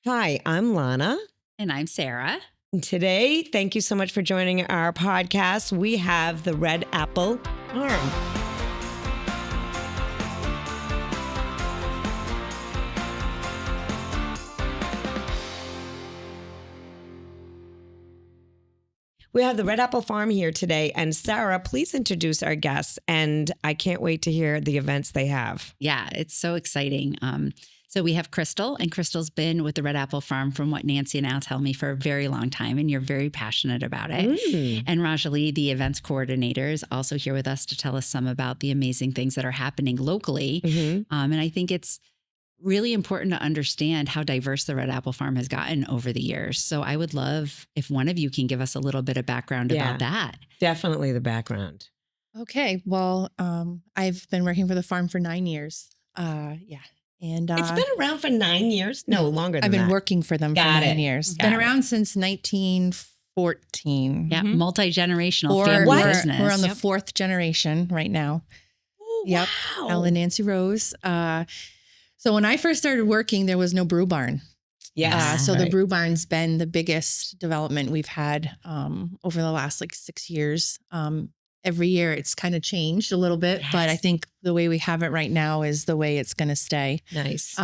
Hi, I'm Lana. And I'm Sara. And today, thank you so much for joining our podcast. We have the Red Apple Farm. We have the Red Apple Farm here today. And Sara, please introduce our guests. And I can't wait to hear the events they have. Yeah, it's so exciting. So we have Crystal, and Crystal's been with the Red Apple Farm from what Nancy and Al tell me for a very long time, and you're very passionate about it. And Rajali, the events coordinator, is also here with us to tell us some about the amazing things that are happening locally. And I think it's really important to understand how diverse the Red Apple Farm has gotten over the years. So I would love if one of you can give us a little bit of background about that. Definitely the background. Okay. Well, I've been working for the farm for 9 years. And It's been around for 9 years? No, longer than I've been that. working for them for 9 years. Been around since 1914. Yeah, multi-generational family business. We're on the fourth generation right now. Oh, Yep. wow. Al and Nancy Rose. So when I first started working, there was no brew barn. Yes. So the brew barn's been the biggest development we've had over the last 6 years. Every year it's kind of changed a little bit, but I think the way we have it right now is the way it's going to stay. Nice.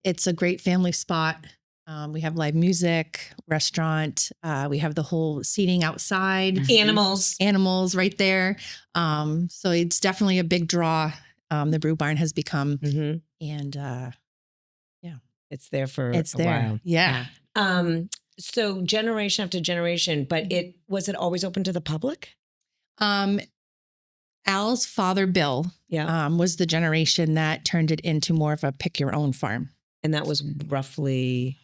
It's a great family spot. We have live music, restaurant. We have the whole seating outside. Animals right there. So it's definitely a big draw. The brew barn has become, and it's there for it's a there. while. Yeah. So generation after generation, but was it always open to the public? Al's father, Bill, was the generation that turned it into more of a pick your own farm. And that was roughly,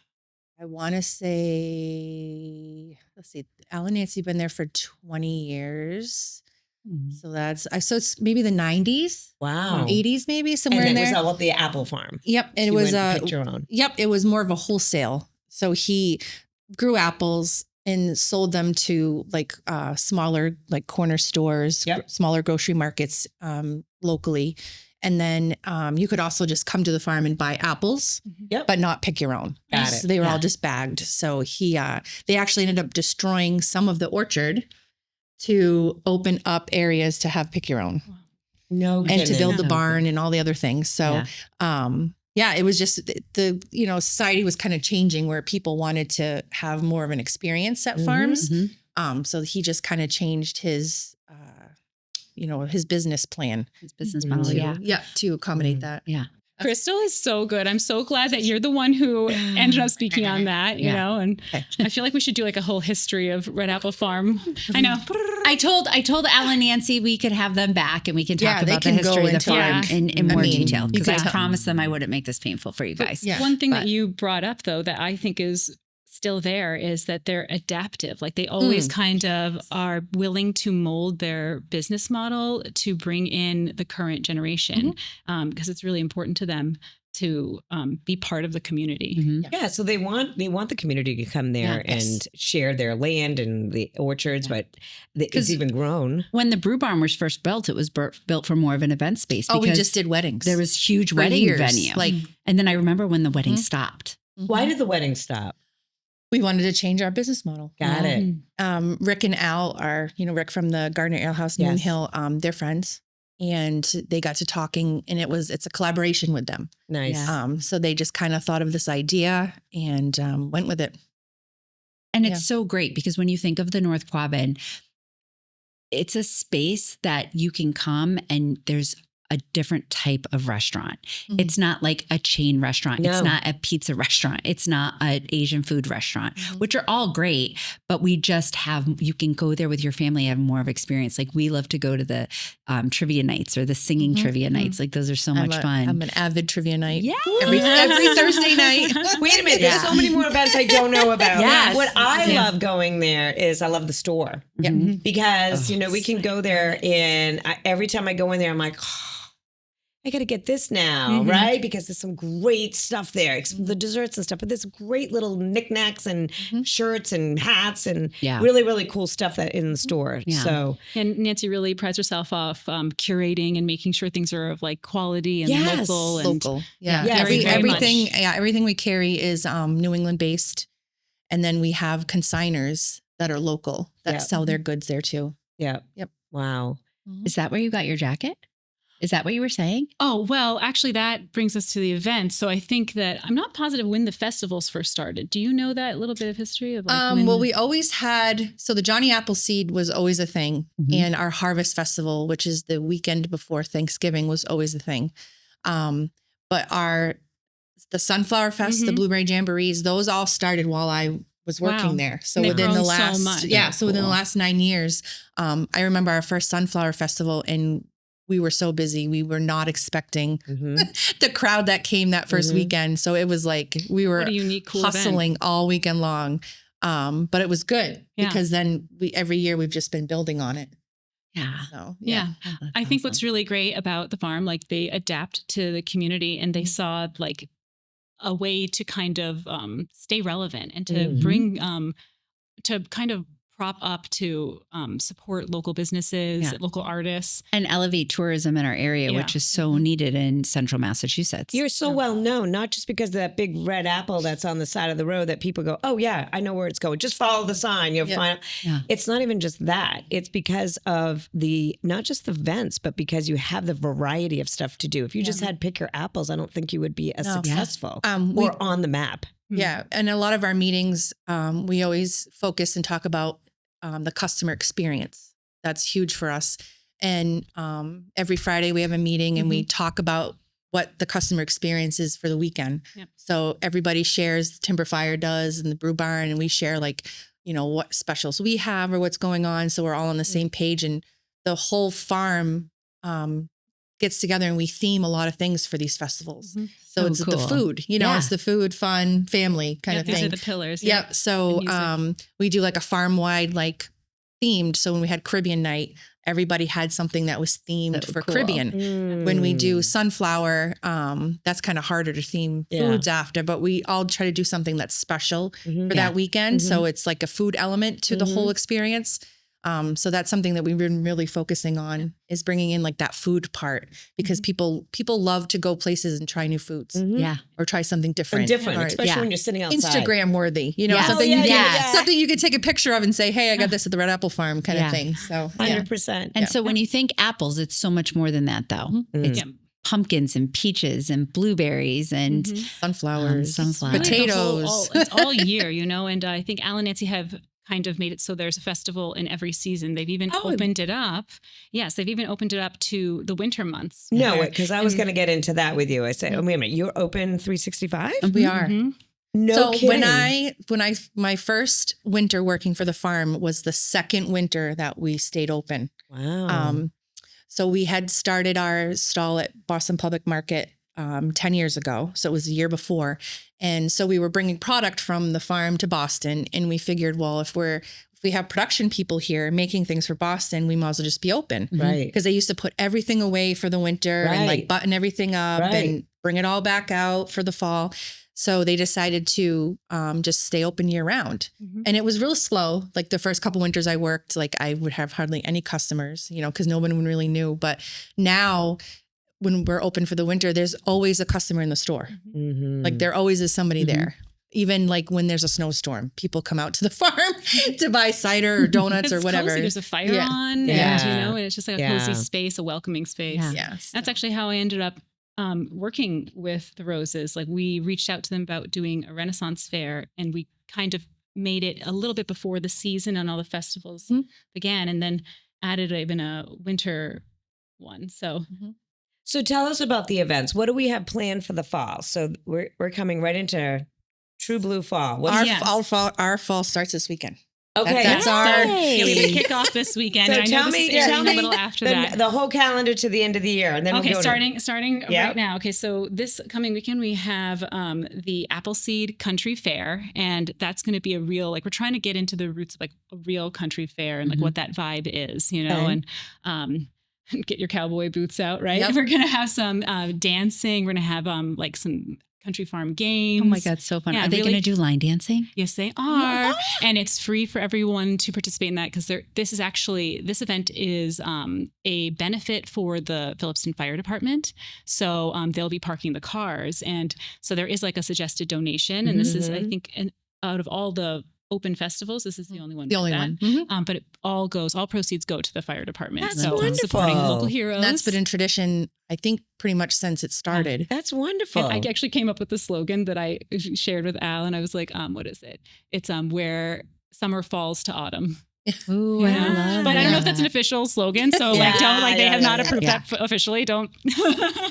I want to say, let's see, Al and Nancy have been there for 20 years. So so it's maybe the 90s. Wow. 80s, maybe somewhere in there. And it was all at the Apple Farm. Yep. And So it was picked your own. Yep. It was more of a wholesale. So he grew apples and sold them to smaller corner stores, smaller grocery markets locally. And then you could also just come to the farm and buy apples, but not pick your own. Got it. So they were all just bagged. So they actually ended up destroying some of the orchard to open up areas to have pick your own. No, and to build the barn and all the other things. So, it was just society was kind of changing where people wanted to have more of an experience at farms. So he just kind of changed his, his business plan. His business model, to accommodate that. Yeah. Crystal is so good. I'm so glad that you're the one who ended up speaking on that, you know, and I feel like we should do a whole history of Red Apple Farm. I know. I told Al and Nancy we could have them back and we can talk about the history of the farm in more detail, because I promised them I wouldn't make this painful for you guys. One thing that you brought up, though, that I think is still there is that they're adaptive. They always kind of are willing to mold their business model to bring in the current generation, because it's really important to them to be part of the community. Yeah, so they want the community to come there and share their land and the orchards, but it's even grown. When the brew barn was first built, it was built for more of an event space. Oh, we just did weddings. There was huge wedding venue. And then I remember when the wedding stopped. Why did the wedding stop? We wanted to change our business model. Got it. Rick and Al are, Rick from the Gardner Ale House, Moon Hill, they're friends. And they got to talking, and it's a collaboration with them. Nice. So they just kind of thought of this idea and went with it. And it's so great because when you think of the North Quabbin, it's a space that you can come and there's a different type of restaurant. It's not like a chain restaurant. No. It's not a pizza restaurant. It's not an Asian food restaurant, which are all great, but we just you can go there with your family and have more of experience. We love to go to the trivia nights or the singing trivia nights. Those are so much fun. I'm an avid trivia night. Yeah. Every Thursday night. Wait a minute. There's so many more events I don't know about. Yes. What I love going there is I love the store. Because, we can go there and every time I go in there, I'm like, I got to get this now, right? Because there's some great stuff there, the desserts and stuff, but there's great little knickknacks and shirts and hats and really, really cool stuff that in the store. Yeah. So, and Nancy really prides herself off curating and making sure things are of like quality and Yes. local. And Local. Yeah. Yeah, very, very everything. much. Yeah. Everything we carry is New England based. And then we have consigners that are local that sell their goods there too. yeah. Yep. Wow. Is that where you got your jacket? Is that what you were saying? Oh, well, actually, that brings us to the event. So I think that I'm not positive when the festivals first started. Do you know that little bit of history of like when? Well, we always had, so the Johnny Appleseed was always a thing. And our Harvest Festival, which is the weekend before Thanksgiving, was always a thing. But the Sunflower Fest, the Blueberry Jamborees, those all started while I was working there. So And they've within the grown so last, much. so within the last 9 years, I remember our first Sunflower Festival, and we were so busy. We were not expecting the crowd that came that first weekend. So it was like we were What a unique, cool hustling event. all weekend long. But it was good because then every year we've just been building on it. Yeah. So Yeah. Oh, that's I think awesome. what's really great about the farm, like they adapt to the community and they saw like a way to kind of stay relevant and to bring, to kind of prop up to support local businesses, local artists. And elevate tourism in our area, which is so needed in central Massachusetts. You're so well known, not just because of that big red apple that's on the side of the road that people go, oh yeah, I know where it's going. Just follow the sign. You'll find. It's not even just that. It's because of not just the events, but because you have the variety of stuff to do. If you just had pick your apples, I don't think you would be as successful or on the map. Yeah. And a lot of our meetings, we always focus and talk about the customer experience. That's huge for us. And every Friday we have a meeting and we talk about what the customer experience is for the weekend. Yep. So everybody shares, Timber Fire does, and the Brew Barn, and we share like, what specials we have or what's going on. So we're all on the same page, and the whole farm gets together and we theme a lot of things for these festivals. So it's the food, it's the food, fun, family kind of These thing. are the pillars. Yep. So we do like a farm wide like themed. So when we had Caribbean night, everybody had something that was themed for Caribbean. When we do Sunflower, that's kind of harder to theme foods after, but we all try to do something that's special for that weekend. So it's like a food element to the whole experience. So that's something that we've been really focusing on is bringing in like that food part because people love to go places and try new foods. Yeah. Or try something different. Especially when you're sitting outside. Instagram worthy, something you could take a picture of and say, hey, I got this at the Red Apple Farm kind of thing. So 100%. And so when you think apples, it's so much more than that though. It's pumpkins and peaches and blueberries and sunflowers, potatoes. It's all year, and I think Al and Nancy have kind of made it so there's a festival in every season. They've even opened it up. Yes, they've even opened it up to the winter months. No, because I was going to get into that with you. I said, wait a minute, you're open 365? We are. No kidding. when my first winter working for the farm was the second winter that we stayed open. Wow. So we had started our stall at Boston Public Market 10 years ago. So it was the year before. And so we were bringing product from the farm to Boston. And we figured, well, if we have production people here making things for Boston, we might as well just be open. Right. Because they used to put everything away for the winter and like button everything up and bring it all back out for the fall. So they decided to just stay open year round. And it was real slow. Like the first couple winters I worked, like I would have hardly any customers, because no one really knew. But now when we're open for the winter, there's always a customer in the store. Like there always is somebody there. Even like when there's a snowstorm, people come out to the farm to buy cider or donuts or whatever. Cozy. There's a fire on, and and it's just like a cozy space, a welcoming space. That's actually how I ended up working with the Roses. Like we reached out to them about doing a Renaissance fair, and we kind of made it a little bit before the season and all the festivals began, and then added even a winter one. So tell us about the events. What do we have planned for the fall? So we're coming right into true blue fall. Our fall starts this weekend. Okay. That's our we have a kickoff this weekend. So and I tell know me, this is airing a little after that. The whole calendar to the end of the year. And then okay, we'll go starting right now. Okay, so this coming weekend we have the Appleseed Country Fair, and that's going to be a real, like we're trying to get into the roots of like a real country fair and like what that vibe is, and get your cowboy boots out, right? Yep. We're gonna have some dancing. We're gonna have like some country farm games. Oh my God, so fun. Yeah, Are they really- going to do line dancing? Yes, they are. And it's free for everyone to participate in that because this event is a benefit for the Phillipston Fire Department. So they'll be parking the cars. And so there is like a suggested donation. And this is, I think, out of all the open festivals, this is the only one. The only one. Mm-hmm. But all proceeds go to the fire department. That's so wonderful. supporting local heroes. And that's been in tradition, I think, pretty much since it started. That's wonderful. And I actually came up with the slogan that I shared with Al, and I was like, what is it? It's where summer falls to autumn. Ooh, I love But I don't know if that. that's an official slogan. So Yeah, they have not yeah. approved that officially. Don't.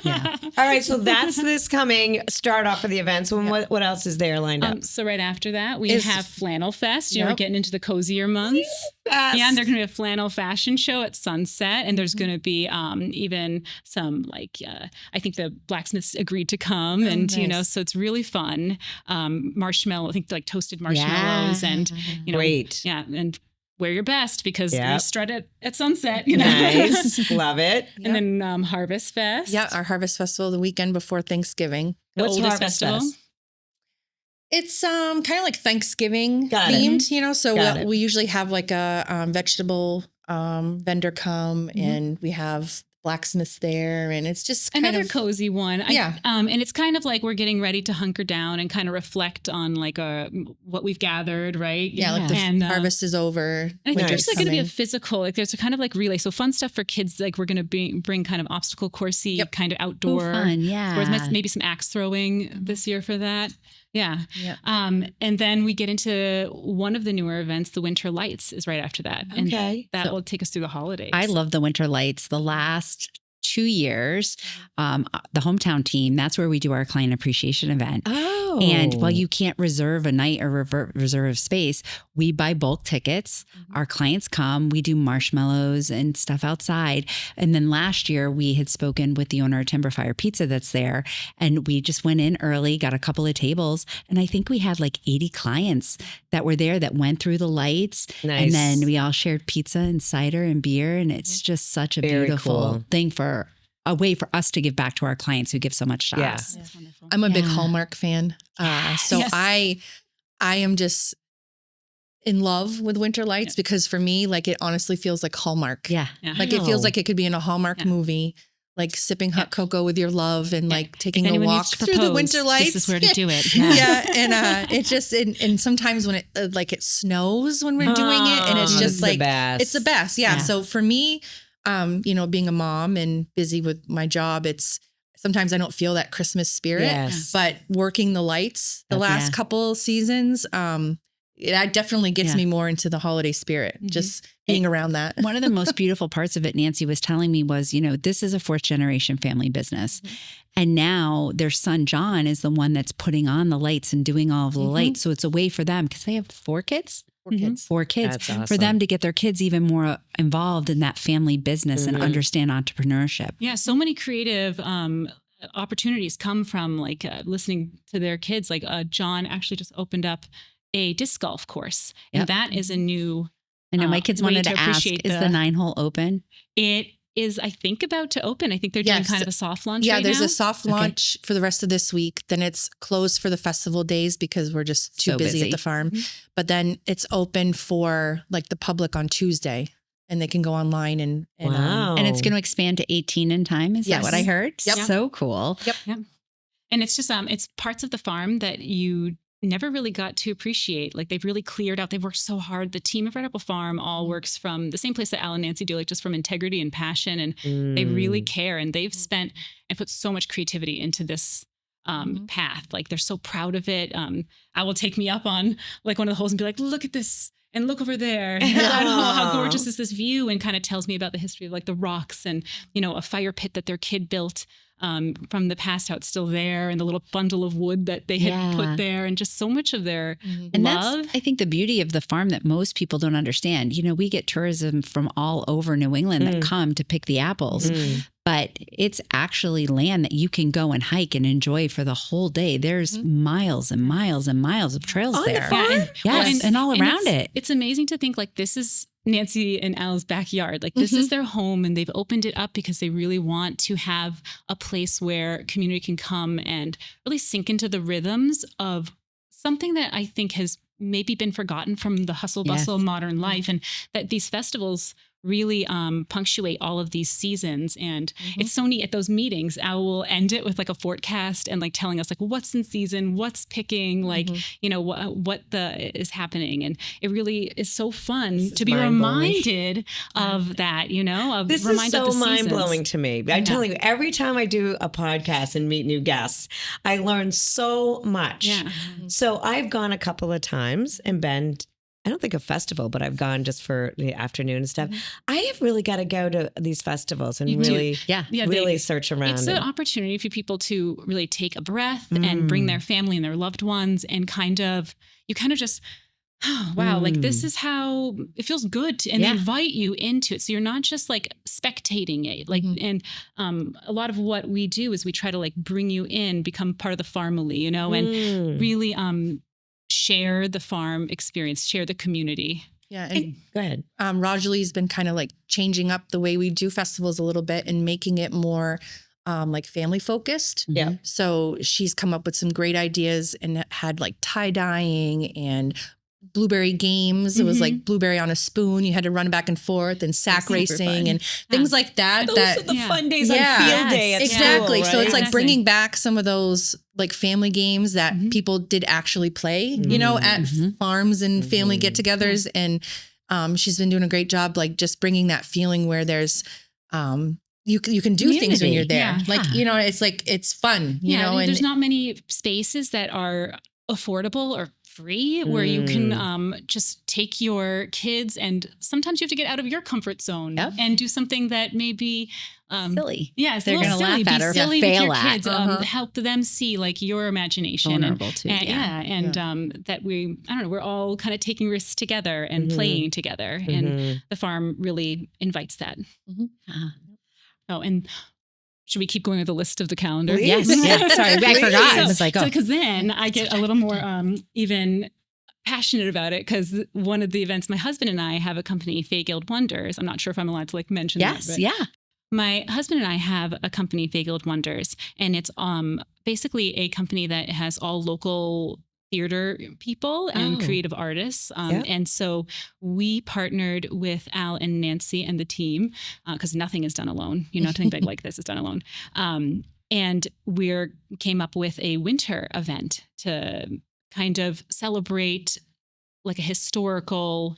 Yeah. All right, so that's this coming start off of the events. And what else is there lined up? So right after that, we Is- have Flannel Fest. We're Yep. getting into the cozier months. Yes. Yeah, and there's going to be a flannel fashion show at sunset, and there's going to be even some I think the blacksmiths agreed to come, and nice. so it's really fun. Marshmallow, I think like toasted marshmallows, and Great. yeah, and wear your best because Yep. we strut at sunset. Nice. Love it. And then Harvest Fest. Yeah, our Harvest Festival the weekend before Thanksgiving. The What's oldest Harvest festival. Fest? It's kind of like Thanksgiving Got it. themed, so Got it. we usually have like a vegetable vendor come, and we have blacksmiths there, and it's just kind Another of cozy one. Yeah. And it's kind of like we're getting ready to hunker down and kind of reflect on like what we've gathered, right? like the and, harvest is over. And I think winter's there's going to be a coming. physical, like there's a kind of like relay. So fun stuff for kids. Like we're going to bring kind of obstacle coursey, Yep. kind of Oh, outdoor. fun. Yeah. Or maybe some axe throwing this year for that. Yeah. Yep. And then we get into one of the newer events. The Winter Lights is right after that. And Okay. that will take us through the holidays. I love the winter lights. The last 2 years, the hometown team, that's where we do our client appreciation event. Oh. And while you can't reserve a night or reserve space, we buy bulk tickets. Our clients come, we do marshmallows and stuff outside. And then last year we had spoken with the owner of Timber Fire Pizza that's there. And we just went in early, got a couple of tables. And I think we had like 80 clients that were there that went through the lights. Nice. And then we all shared pizza and cider and beer. And it's just such a Very beautiful cool. thing a way for us to give back to our clients who give so much to Yeah. us. That's wonderful. I'm a big Yeah. Hallmark fan, so Yes. I am just in love with Winter Lights because for me, like it honestly feels like Hallmark. Yeah. Yeah. Like it feels like it could be in a Hallmark movie, like sipping hot cocoa with your love and like taking a anyone walk needs to through the propose, winter lights. This is where to do it. Yeah, and it just and sometimes when it like it snows when we're doing it, and it's Oh, just the like best. it's the best. Yeah. Yeah. So for me, being a mom and busy with my job, it's sometimes I don't feel that Christmas spirit. Yes. But working the lights the last Yeah. couple seasons, that definitely gets Yeah. me more into the holiday spirit. Just being around that. One of the most beautiful parts of it, Nancy was telling me, was, this is a 4th generation family business. And now their son, John, is the one that's putting on the lights and doing all of the lights. So it's a way for them, because they have 4 kids. Four kids. That's awesome. For them to get their kids even more involved in that family business and understand entrepreneurship. Yeah, so many creative opportunities come from like listening to their kids. Like John actually just opened up a disc golf course, and Yep. that is a new. I know my kids way wanted to to ask, appreciate is the 9-hole open? It is, I think, about to open. I think they're doing Yes. kind of a soft launch. Yeah, right there's now. a soft launch for the rest of this week. Then it's closed for the festival days because we're just too So busy busy. at the farm. But then it's open for like the public on Tuesday, and they can go online and Wow. And it's going to expand to 18 in time. Is that Yes. what I heard? Yep. So cool. And it's just it's parts of the farm that you never really got to appreciate. Like they've really cleared out. They've worked so hard. The team of Red Apple Farm all works from the same place that Al and Nancy do, like just from integrity and passion. And they really care. And they've spent and put so much creativity into this path. Like they're so proud of it. Al will take me up on like one of the holes and be like, look at this. And look over there. And I don't know how gorgeous is this view, and kind of tells me about the history of like the rocks and, a fire pit that their kid built from the past, how it's still there, and the little bundle of wood that they had put there, and just so much of their And love. that's, I think, the beauty of the farm that most people don't understand. We get tourism from all over New England that come to pick the apples, but it's actually land that you can go and hike and enjoy for the whole day. There's miles and miles and miles of trails On the there. farm? Yes, and all around it. It's amazing to think like this is Nancy and Al's backyard. Like this is their home, and they've opened it up because they really want to have a place where community can come and really sink into the rhythms of something that I think has maybe been forgotten from the hustle bustle of modern life, and that these festivals really punctuate all of these seasons. And it's so neat at those meetings. I will end it with like a forecast and like telling us like what's in season, what's picking, like, you know, what is happening. And it really is so fun to be reminded of that, you know, of this is so mind blowing to me. I'm telling you, every time I do a podcast and meet new guests, I learn so much. Yeah. So I've gone a couple of times and been, I don't think a festival, but I've gone just for the afternoon and stuff. I have really got to go to these festivals and really search around. It's an opportunity for people to really take a breath and bring their family and their loved ones and you kind of just, oh, wow, like this is how it feels good. And they invite you into it. So you're not just like spectating it. Like, and a lot of what we do is we try to like bring you in, become part of the family, you know, and really, share the farm experience, share the community. Yeah. And go ahead. Rajali's been kind of like changing up the way we do festivals a little bit and making it more like family focused. Yeah. So she's come up with some great ideas and had like tie dyeing and blueberry games. It was like blueberry on a spoon. You had to run back and forth and sack racing and things like that. Those are the fun days on field day at exactly. school, right? So it's like bringing back some of those like family games that people did actually play, you know, at farms and family get-togethers. And she's been doing a great job, like just bringing that feeling where there's, you can do things when you're there. Like, you know, it's like, it's fun, you know, and there's not many spaces that are affordable or free where you can just take your kids, and sometimes you have to get out of your comfort zone and do something that may be silly. Yeah, it's they're going to laugh at or silly fail with your at. kids. Help them see like your imagination. Vulnerable too. That I don't know, we're all kind of taking risks together and playing together, and the farm really invites that. Oh, and should we keep going with the list of the calendar? Yes. Yeah. Sorry, I forgot. I was like, because then I get a little more even passionate about it, because one of the events, my husband and I have a company, Fay Guild Wonders. I'm not sure if I'm allowed to like mention that. Yes. Yeah. My husband and I have a company, Fay Guild Wonders, and it's basically a company that has all local theater people and creative artists. And so we partnered with Al and Nancy and the team, because nothing is done alone. You know, nothing big like this is done alone. And we came up with a winter event to kind of celebrate like a historical,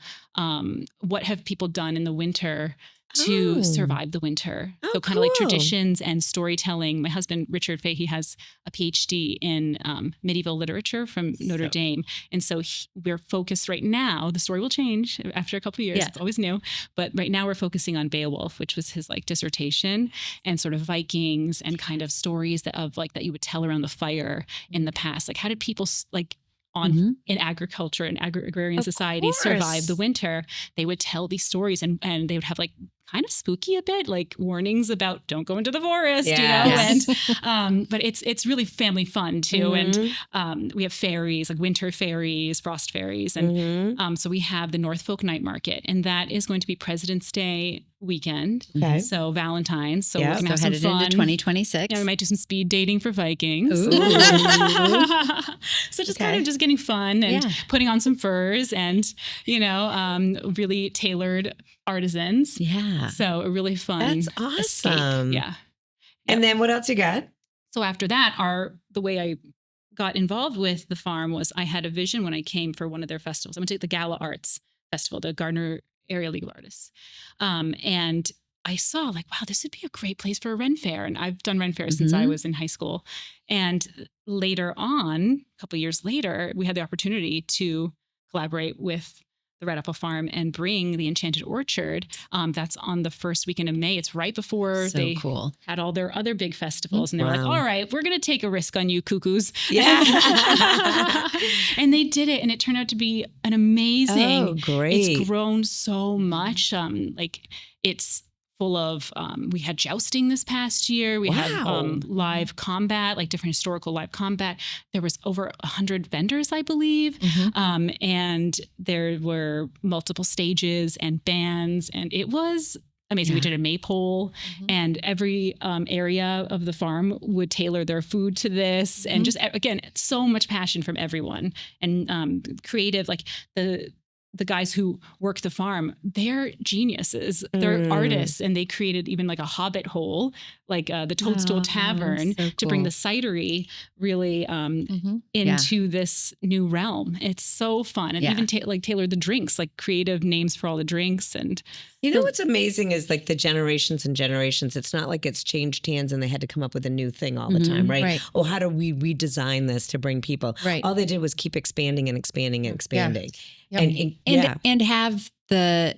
what have people done in the winter to survive the winter. So kind of like traditions and storytelling. My husband, Richard Fay, he has a PhD in medieval literature from Notre Dame. And so we're focused right now, the story will change after a couple of years, it's always new. But right now we're focusing on Beowulf, which was his like dissertation, and sort of Vikings and kind of stories that you would tell around the fire in the past. Like how did people like in agriculture and agrarian society survive the winter? They would tell these stories, and they would have like kind of spooky a bit, like warnings about don't go into the forest, you know, and but it's really family fun too. And we have fairies, like winter fairies, frost fairies, and so we have the North Folk Night Market, and that is going to be President's Day weekend. So Valentine's. So we're gonna have some headed fun. into 2026. Yeah, we might do some speed dating for Vikings. So just kind of just getting fun and putting on some furs and, you know, really tailored artisans. Yeah. So a really fun. That's awesome. Escape. Yeah. And then what else you got? So after that, the way I got involved with the farm was I had a vision when I came for one of their festivals. I'm going to take the Gala Arts Festival, the Gardner Area League of Artists. And I saw like, wow, this would be a great place for a Ren Fair. And I've done Ren Fairs since I was in high school. And later on, a couple of years later, we had the opportunity to collaborate with the Red Apple Farm and bring the Enchanted Orchard. That's on the first weekend of May. It's right before they had all their other big festivals. And they were like, all right, we're going to take a risk on you cuckoos. Yeah. And they did it. And it turned out to be an amazing. Oh, great. It's grown so much. Like it's full of, we had jousting this past year. We had live combat, like different historical live combat. There was over 100 vendors, I believe. And there were multiple stages and bands, and it was amazing. We did a maypole, and every area of the farm would tailor their food to this. And just, again, so much passion from everyone, and creative, like the guys who work the farm, they're geniuses. They're artists, and they created even like a hobbit hole, like the Toadstool Tavern, to bring the cidery really into this new realm. It's so fun. And even tailored the drinks, like creative names for all the drinks. And you know what's amazing is like the generations and generations. It's not like it's changed hands and they had to come up with a new thing all the time, right? Oh, how do we redesign this to bring people? Right. All they did was keep expanding and expanding and expanding. And have the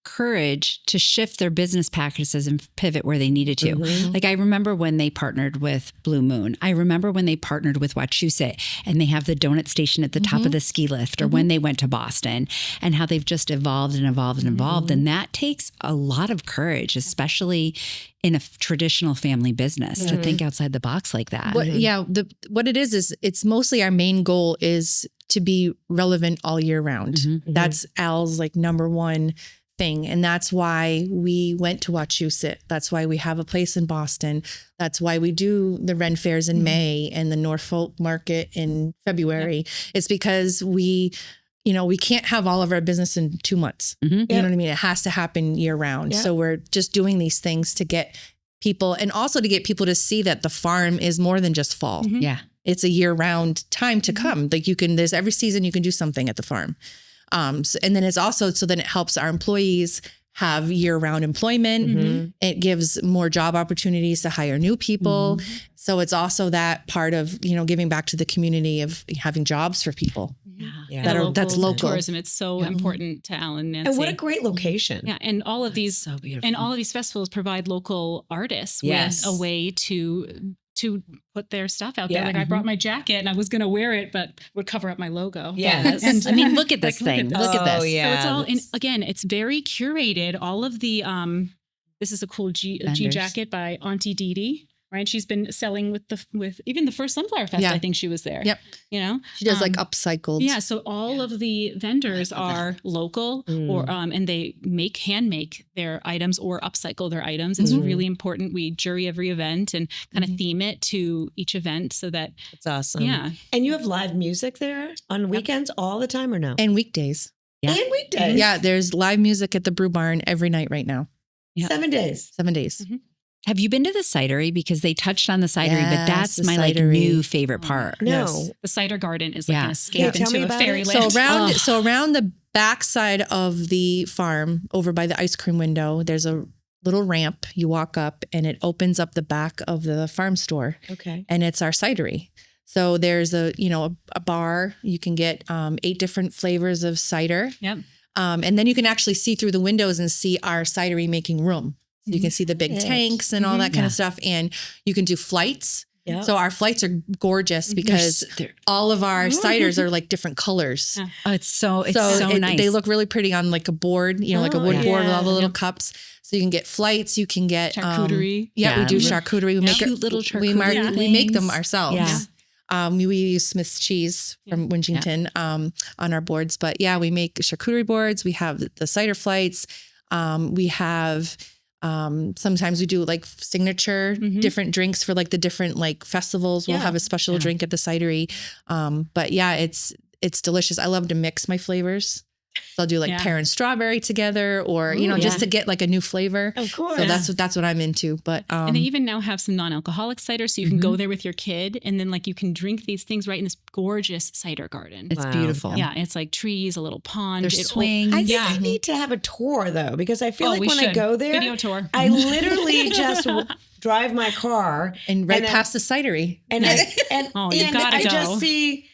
courage to shift their business practices and pivot where they needed to. Like, I remember when they partnered with Blue Moon. I remember when they partnered with Wachusett, and they have the donut station at the top of the ski lift, or when they went to Boston, and how they've just evolved and evolved and evolved. And that takes a lot of courage, especially in a traditional family business, to think outside the box like that. What it is it's mostly our main goal is to be relevant all year round. That's Al's like number one thing. And that's why we went to Wachusett. That's why we have a place in Boston. That's why we do the Ren fairs in May and the Norfolk market in February. It's because we can't have all of our business in 2 months. You know what I mean? It has to happen year round. So we're just doing these things to get people, and also to get people to see that the farm is more than just fall. It's a year round time to come. Like there's every season you can do something at the farm. And then it's also, so then it helps our employees have year round employment. It gives more job opportunities to hire new people. So it's also that part of, giving back to the community of having jobs for people. That's local tourism. It's so important to Al and Nancy. And what a great location. Yeah. And all of these, so beautiful. and all of these festivals provide local artists with a way to put their stuff out there. Like I brought my jacket and I was going to wear it, but would cover up my logo. Yes. And I mean, look at this thing. Look at this. Yeah. So it's all, and again, it's very curated. All of the, this is a cool G jacket by Auntie Dee Dee. Right. She's been selling with even the first Sunflower Fest. I think she was there. She does like upcycled. Yeah. So all of the vendors are local, or and they hand make their items or upcycle their items. It's really important. We jury every event and kind of theme it to each event so that it's awesome. Yeah. And you have live music there on weekends all the time, or no? And weekdays. And weekdays. Yeah. There's live music at the Brew Barn every night right now. 7 days. 7 days. Have you been to the cidery? Because they touched on the cidery, but that's my like new favorite part. No. The cider garden is like an escape tell me into a about it. fairyland. So around the back side of the farm, over by the ice cream window, there's a little ramp. You walk up and it opens up the back of the farm store. Okay. And it's our cidery. So there's a bar. You can get 8 different flavors of cider. Yep. And then you can actually see through the windows and see our cidery making room. So you can see the big tanks and all that kind of stuff. And you can do flights. Yep. So our flights are gorgeous because all of our ciders are like different colors. Yeah. Oh, it's so nice. They look really pretty on like a board, like a wood board with all the little cups. So you can get flights. You can get charcuterie. We do charcuterie. We make cute little charcuterie. We make them ourselves. Yeah. We use Smith's cheese from Winchington on our boards. But we make charcuterie boards. We have the cider flights. We have... sometimes we do like signature different drinks for like the different like festivals. We'll have a special drink at the cidery. But it's delicious. I love to mix my flavors. So I'll do like pear and strawberry together, or just to get like a new flavor. Of course. So that's what I'm into. But and they even now have some non-alcoholic cider, so you can go there with your kid, and then like you can drink these things right in this gorgeous cider garden. It's beautiful. Yeah, it's like trees, a little pond. There's swings. I think I need to have a tour though, because I feel like when I go there, video tour. I literally just drive my car and past the cidery, and you gotta I go. just see,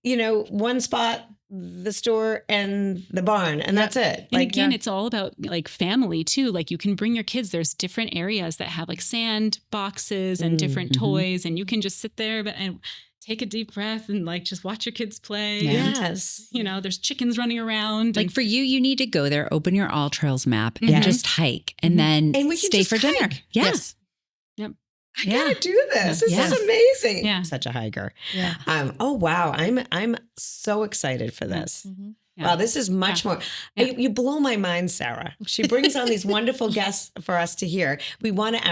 one spot, the store and the barn, and that's it. And again, it's all about like family too. Like you can bring your kids. There's different areas that have like sand boxes and different toys, and you can just sit there and take a deep breath and like just watch your kids play. Yeah. And, Yes. you know, there's chickens running around. Like for you need to go there, open your All Trails map and Yes. just hike and then And we can stay just for dinner. hike. Yeah. Yes. I gotta do this. This Yeah. is amazing. Yeah. I'm such a hiker. Yeah. Oh wow. I'm so excited for this. Yeah. Wow, this is much more. Yeah. You blow my mind, Sarah. She brings on these wonderful guests for us to hear. We want to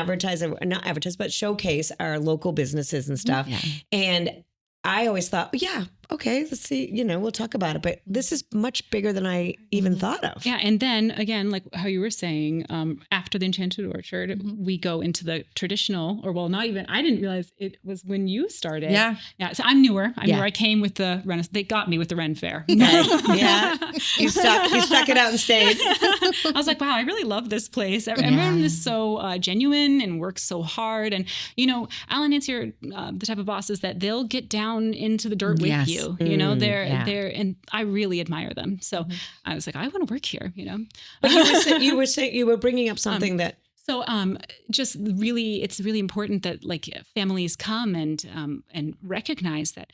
not advertise, but showcase our local businesses and stuff. Yeah. And I always thought, yeah, okay, let's see, we'll talk about it. But this is much bigger than I even thought of. Yeah. And then again, like how you were saying, after the Enchanted Orchard, we go into the traditional, I didn't realize it was when you started. Yeah. Yeah. So I'm newer. Yeah. I came with the they got me with the Ren Fair. Yeah. You stuck it out and stayed. I was like, wow, I really love this place. Everyone is so genuine and works so hard. And, Al and Nancy are the type of bosses that they'll get down into the dirt with Yes. you. They're, and I really admire them. So I was like, I want to work here, But you were bringing up something that. So, just really, it's really important that like families come and recognize that,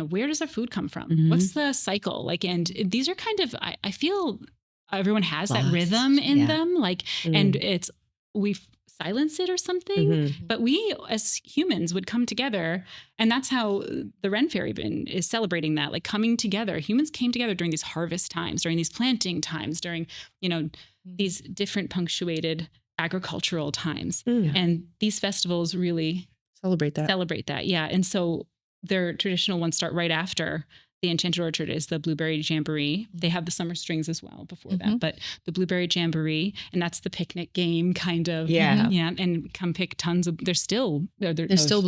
where does our food come from? Mhm. What's the cycle? Like, and these are kind of, I feel everyone has that Lost. rhythm in Yeah. them, like, and we silence it or something. Mhm. But we as humans would come together, and that's how the Ren Fair even is celebrating that, like coming together. Humans came together during these harvest times, during these planting times, during, these different punctuated agricultural times. And these festivals really Celebrate that. Yeah. And so their traditional ones start right after the Enchanted Orchard is the Blueberry Jamboree. They have the Summer Strings as well before that, but the Blueberry Jamboree, and that's the picnic game kind of. Yeah. Yeah. And come pick tons of, there's still blueberries. There's still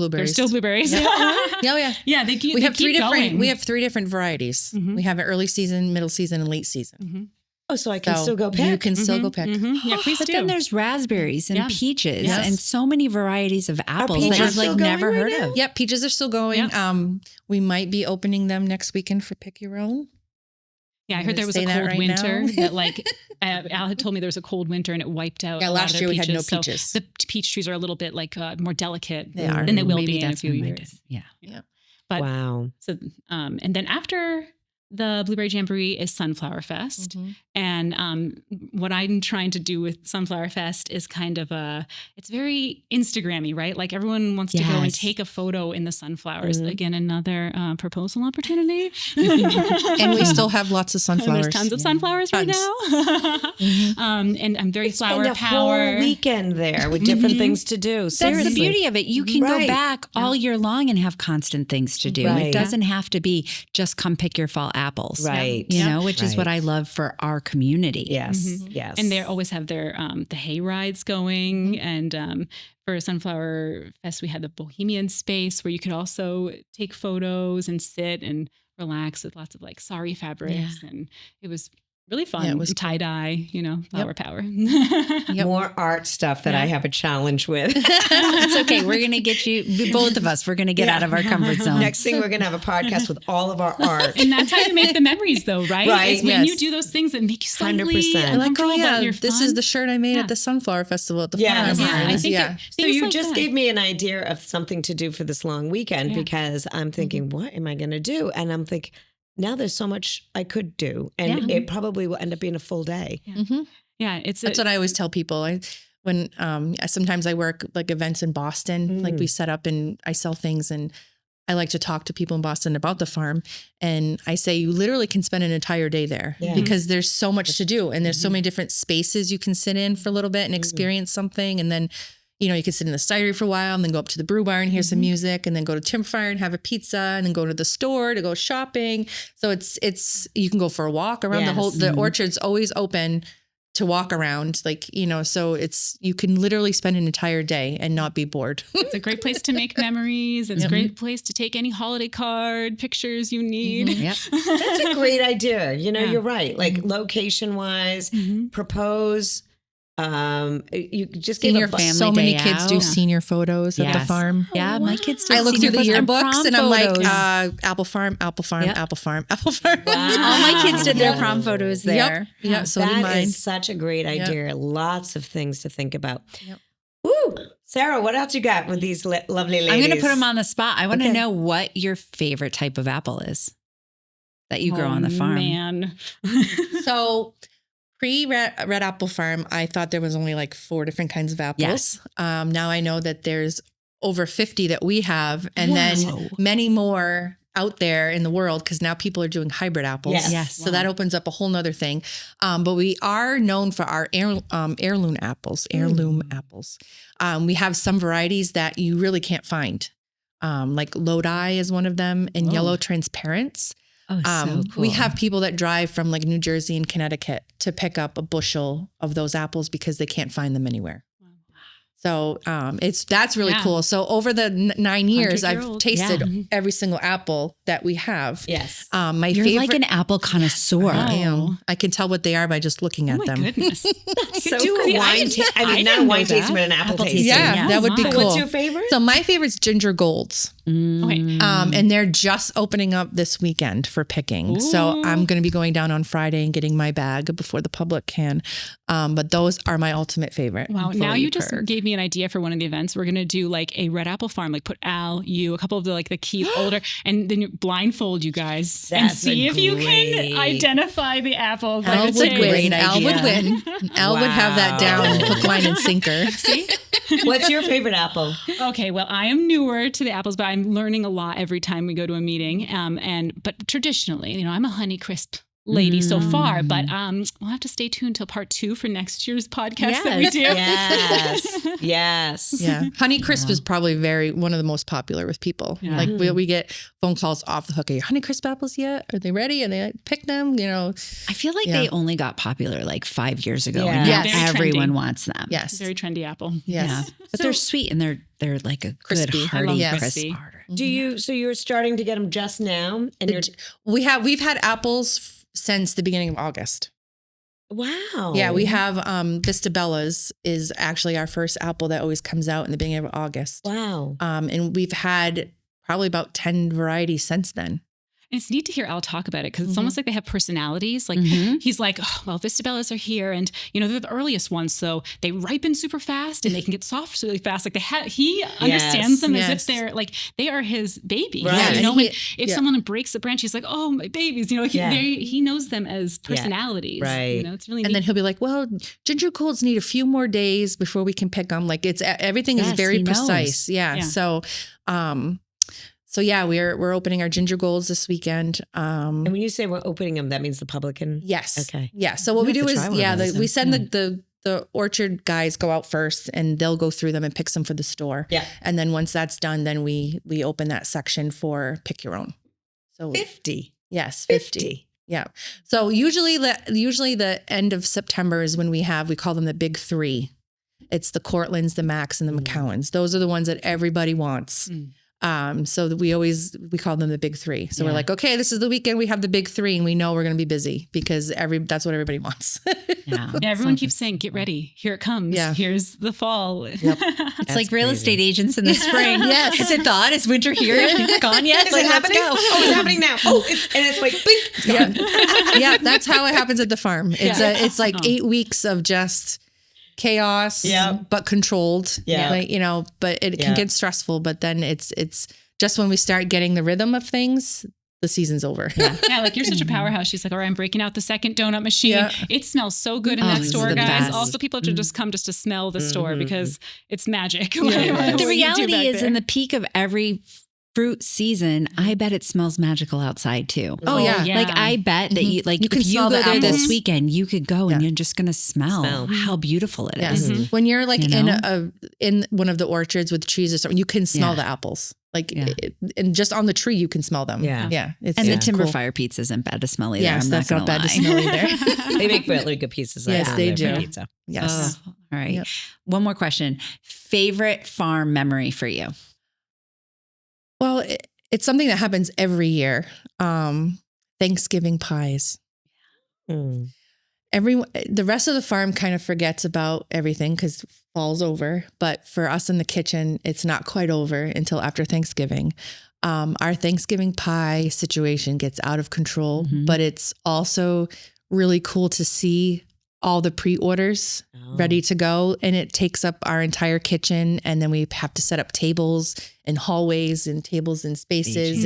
blueberries. Yeah. Oh yeah. Yeah. We have three going. different varieties. Mhm. We have an early season, middle season, and late season. Mhm. Oh, so I can So still go pick. You can still go pick. Mhm. Yeah, please But do. then there's raspberries and Yeah. peaches Yes. and so many varieties of apples that peaches I've still like going never right heard now? of. Yep, peaches are still going. Yeah. We might be opening them next weekend for pick your own. Yeah, I I'm heard gonna there was a say that cold right winter now. that like Al had told me there was a cold winter and it wiped out. Yeah, a lot last of year their we had no So peaches. the peach trees are a little bit like more delicate They are. than they will Maybe be in a that's few when my years. dad- Yeah. But Wow. so and then after the Blueberry Jamboree is Sunflower Fest. And what I'm trying to do with Sunflower Fest is kind of it's very Instagrammy, right? Like everyone wants to go and Yes. take a photo in the sunflowers. Again, another proposal opportunity. And we still have lots of And sunflowers. there's tons of sunflowers right Tons. now. And I'm very flower Spend a power. whole weekend there with different things to do. That's Seriously. the beauty of it. You can Right. go back all year long and have constant things to do. Right. It doesn't have to be just come pick your fall apples. Right. You Yeah. know, which is what Right. I love for our community. Yes. Mhm. Yes. And they always have their the hay rides going. And for Sunflower Fest, we had the Bohemian space where you could also take photos and sit and relax with lots of like sari fabrics. And it was really fun. Yeah, it was cool. tie-dye, flower power. Yep. more art stuff that I have a challenge with. It's okay. We're going to get you, both of us, we're going to get out of our comfort zone. Next thing, we're going to have a podcast with all of our art. And that's how you make the memories, though, right? Right, It's when yes. you do those things that make you slightly 100%. Like, oh uncomfortable, but yeah, you're this fun. is the shirt I made Yeah. at the Sunflower Festival at the Yes. farm. Yeah, I think yeah. So things you like just that. gave me an idea of something to do for this long weekend Yeah. because I'm thinking, what am I going to do? And I'm thinking, now there's so much I could do, and it probably will end up being a full day. Yeah, That's what I always tell people. When sometimes I work like events in Boston, like we set up and I sell things, and I like to talk to people in Boston about the farm. And I say, you literally can spend an entire day there because there's so much to do. And there's so many different spaces you can sit in for a little bit and experience something. And then, you can sit in the cidery for a while and then go up to the brew bar and hear some music and then go to Timber Fire and have a pizza and then go to the store to go shopping. So it's, you can go for a walk around the orchard's always open to walk around, so you can literally spend an entire day and not be bored. It's a great place to make memories. It's a great place to take any holiday card pictures you need. Yep. That's a great idea. You're right. Like location wise, propose. You just gave Senior a family So many day kids do out. senior photos at the Yes. farm. Yeah, my kids do I look senior through the photos and yearbooks prom and I'm like, photos. apple farm, apple farm, Yep. apple farm, apple farm. all my kids did their prom photos there. Yep. Yeah. So did That mine. is such a great idea. Lots of things to think about. Yep. Woo! Sarah, what else you got with these lovely ladies? I'm going to put them on the spot. I want to Okay. know what your favorite type of apple is that you grow on the farm. Man. So pre-Red Apple Farm, I thought there was only like 4 different kinds of apples. Yes. Now I know that there's over 50 that we have, and then Whoa. many more out there in the world, because now people are doing hybrid apples. Yes. So that opens up a whole nother thing. But we are known for our heirloom apples. We have some varieties that you really can't find. Like Lodi is one of them, and Yellow Transparents. Oh, so cool. We have people that drive from like New Jersey and Connecticut to pick up a bushel of those apples because they can't find them anywhere. So that's really cool. So over the 9 years, I've tasted every single apple that we have. Yes. My You're favorite, like an apple connoisseur. I am. I can tell what they are by just looking at them. Goodness. So do a wine tasting. I mean, not a wine tasting, but an apple tasting. Yeah, that would be So cool. what's your favorite? So my favorite's Ginger Golds. Okay. And they're just opening up this weekend for picking. So I'm going to be going down on Friday and getting my bag before the public can. But those are my ultimate favorite. Wow. Now Fully you just purred. gave me an idea for one of the events. We're going to do like a Red Apple Farm, like put Al, you, a couple of the key older, and then you blindfold you guys and That's see a if you great- can identify the apple. by Al the would taste. win. Al would idea. win. Al would have that down, hook, line, and sinker. See? What's your favorite apple? Okay, well, I am newer to the apples, but I'm learning a lot every time we go to a meeting. But traditionally, I'm a Honeycrisp lady so far, but we'll have to stay tuned till part 2 for next year's podcast that we do. Yes. Yeah. Honeycrisp is probably one of the most popular with people. Yeah. Like we get phone calls off the hook. Are your Honeycrisp apples yet? Are they ready? And they pick them, I feel like they only got popular like 5 years ago. Yeah. And now Yes. Very everyone trendy. wants them. Yes. Very trendy apple. Yes. Yeah. But they're sweet and they're like a Crispy. good I hearty love crisp crispy. starter. Do you? So you're starting to get them just now, and you're We've had apples since the beginning of August. wow. Yeah, we have Vista Bellas is actually our first apple that always comes out in the beginning of August. Wow. And we've had probably about 10 varieties since then. And it's neat to hear Al talk about it because it's almost like they have personalities. Like he's like, oh, well, Vistabellas are here, and they're the earliest ones, so they ripen super fast and they can get soft really fast. Like he understands them as if they're like they are his babies. Right. If someone breaks a branch, he's like, oh, my babies. He knows them as personalities. Right. It's really And neat. then he'll be like, well, ginger golds need a few more days before we can pick them. Like everything is Yes, very he knows. precise. Yeah. So yeah, we're opening our ginger golds this weekend. And when you say we're opening them, that means the public can. Yes. Okay. Yeah. So what I'm we gonna do have to is, try one of those we then. send the orchard guys go out first and they'll go through them and pick some for the store. Yeah. And then once that's done, then we open that section for pick your own. So 50. yes, 50. Yeah. So usually the end of September is when we call them the big 3. It's the Cortlands, the Macs, and the McCowans. Those are the ones that everybody wants. So that we call them the big 3. So we're like, okay, this is the weekend. We have the big 3 and we know we're going to be busy because that's what everybody wants. Yeah. Yeah, everyone keeps saying, get ready. Here it comes. Yeah. Here's the fall. It's That's like real crazy. estate agents in the spring. Yes. Is it thawed? Is winter here? Is it gone yet? Is Like, it let's happening? go. Oh, it's happening now. Oh, and it's like, blink, it's gone. Yeah, that's how it happens at the farm. It's like 8 weeks of just chaos, but controlled. Yeah. Like, but it can get stressful, but then it's just when we start getting the rhythm of things, the season's over. Yeah, like you're such a powerhouse. She's like, all right, I'm breaking out the second donut machine. Yeah. It smells so good in that it's store, the guys. best. Also, people have to just come just to smell the store because it's magic. Yeah. What The you do reality back is, there. in the peak of every fruit season, I bet it smells magical outside too. Oh, yeah. yeah. Like I bet that you You can if you smell go the there this apples. weekend, you could go and Yeah. you're just gonna smell how beautiful it is. Yes. When you're like You know? in one of the orchards with trees or something, you can smell the apples. Like, and just on the tree, you can smell them. Yeah. Yeah. And the it's timber cool. fire pizza isn't bad to smell either. Yes, I'm that's not not gonna bad to lie. smell either. They make really good pizzas. Yes, I've they had their do. Pizza. Yes. Oh, all right. Yep. One more question. Favorite farm memory for you? Well, it's something that happens every year. Thanksgiving pies. Mm. The rest of the farm kind of forgets about everything because fall's over. But for us in the kitchen, it's not quite over until after Thanksgiving. Our Thanksgiving pie situation gets out of control, but it's also really cool to see all the pre-orders ready to go, and it takes up our entire kitchen, and then we have to set up tables and hallways and tables and spaces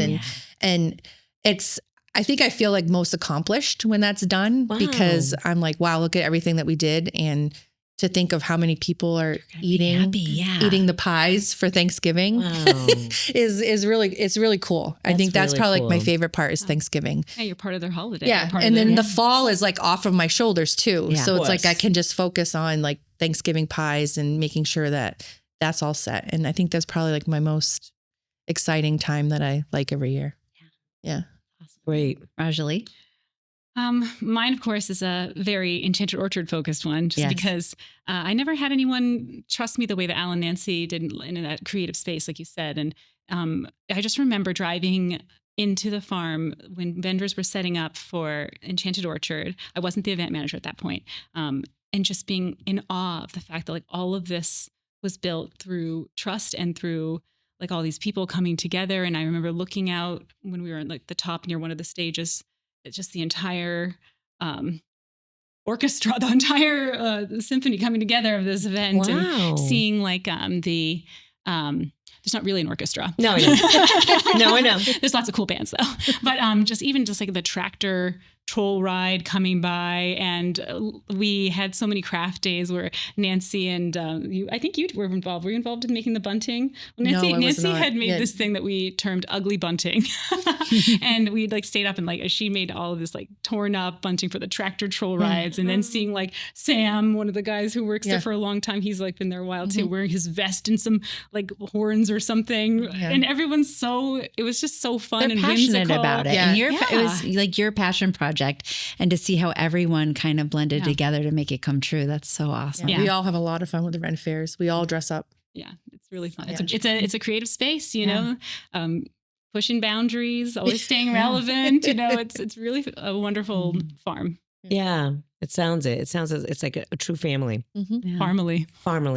and it's, I think I feel like most accomplished when that's done because I'm like, wow, look at everything that we did. And to think of how many people are eating the pies for Thanksgiving is really, it's really cool. I think that's really probably cool. like my favorite part is Thanksgiving. Yeah, you're part of their holiday. Yeah. And then the fall is like off of my shoulders too. Yeah. So it's like I can just focus on like Thanksgiving pies and making sure that that's all set. And I think that's probably like my most exciting time that I like every year. Yeah. Awesome. Great. Rajali? Mine, of course, is a very Enchanted Orchard focused one, just because I never had anyone trust me the way that Al and Nancy did in that creative space, like you said. And I just remember driving into the farm when vendors were setting up for Enchanted Orchard. I wasn't the event manager at that point. And just being in awe of the fact that like all of this was built through trust and through like all these people coming together. And I remember looking out when we were at like the top near one of the stages, it's just the entire orchestra, the entire symphony coming together of this event and seeing like there's not really an orchestra. No, I know. No, I know. There's lots of cool bands though. But just like the tractor troll ride coming by, and we had so many craft days where Nancy and I think you were involved. Were you involved in making the bunting? Well, Nancy had made this thing that we termed ugly bunting, and we like stayed up and like she made all of this like torn up bunting for the tractor troll rides, and then seeing like Sam, one of the guys who works there for a long time, he's like been there a while too, wearing his vest and some like horns or something, and everyone's it was just so fun. They're and passionate whimsical about it, and it was like your passion project. And to see how everyone kind of blended together to make it come true. That's so awesome. Yeah. We all have a lot of fun with the Ren fairs. We all dress up. Yeah, it's really fun. It's a creative space, you know, pushing boundaries, always staying relevant. You know, it's really a wonderful farm. Yeah, it sounds it's like a true family. Farmily.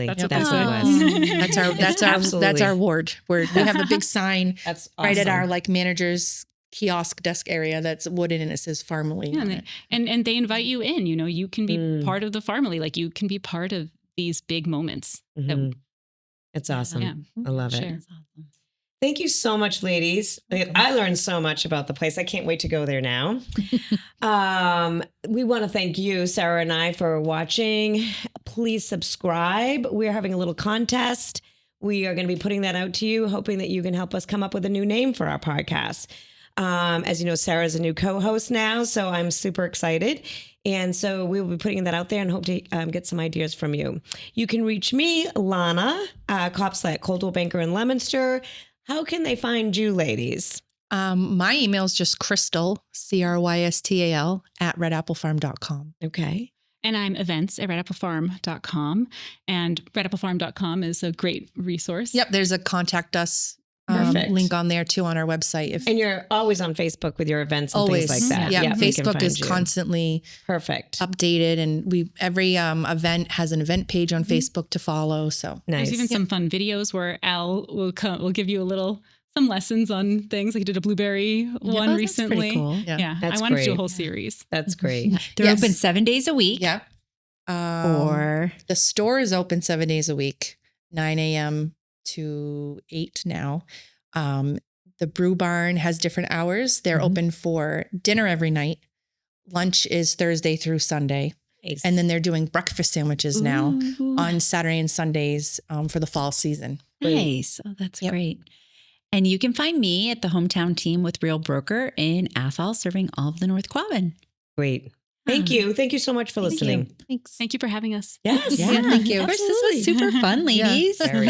That's what it was. That's our ward. We have a big sign right at our like manager's kiosk desk area that's wooden and it says Farmily. Yeah, and they invite you in, you know, you can be part of the Farmily, like you can be part of these big moments. It's awesome. Yeah. I love it. That's awesome. Thank you so much, ladies. I learned so much about the place. I can't wait to go there now. We want to thank you, Sara and I, for watching. Please subscribe. We're having a little contest. We are going to be putting that out to you, hoping that you can help us come up with a new name for our podcast. As you know, Sarah's a new co-host now, so I'm super excited. And so we will be putting that out there and hope to get some ideas from you. You can reach me, Lana, Copslet, Coldwell Banker in Leominster. How can they find you, ladies? My email is just Crystal, CRYSTAL, @redapple.farm.com. Okay. And I'm events@redapple.farm.com. And redapple.farm.com is a great resource. Yep. There's a contact us link on there too on our website. And you're always on Facebook with your events and things like that. Yeah, Facebook is constantly updated, and every event has an event page on Facebook to follow. So nice. There's even some fun videos where Al will give you some lessons on things. Like he did a blueberry one recently. Pretty cool. Yeah, I wanted to do a whole series. That's great. They're open 7 days a week. Yeah. Or the store is open 7 days a week, 9 a.m. to 8 now. The brew barn has different hours. They're open for dinner every night. Lunch is Thursday through Sunday. Nice. And then they're doing breakfast sandwiches now on Saturday and Sundays for the fall season. Nice. Oh, that's great. And you can find me at the Hometown Team with Real Broker in Athol, serving all of the North Quabbin. Great. Thank you. Thank you so much for listening. Thanks. Thank you for having us. Yes. Yeah, thank you. Of course, this was super fun, ladies. Very.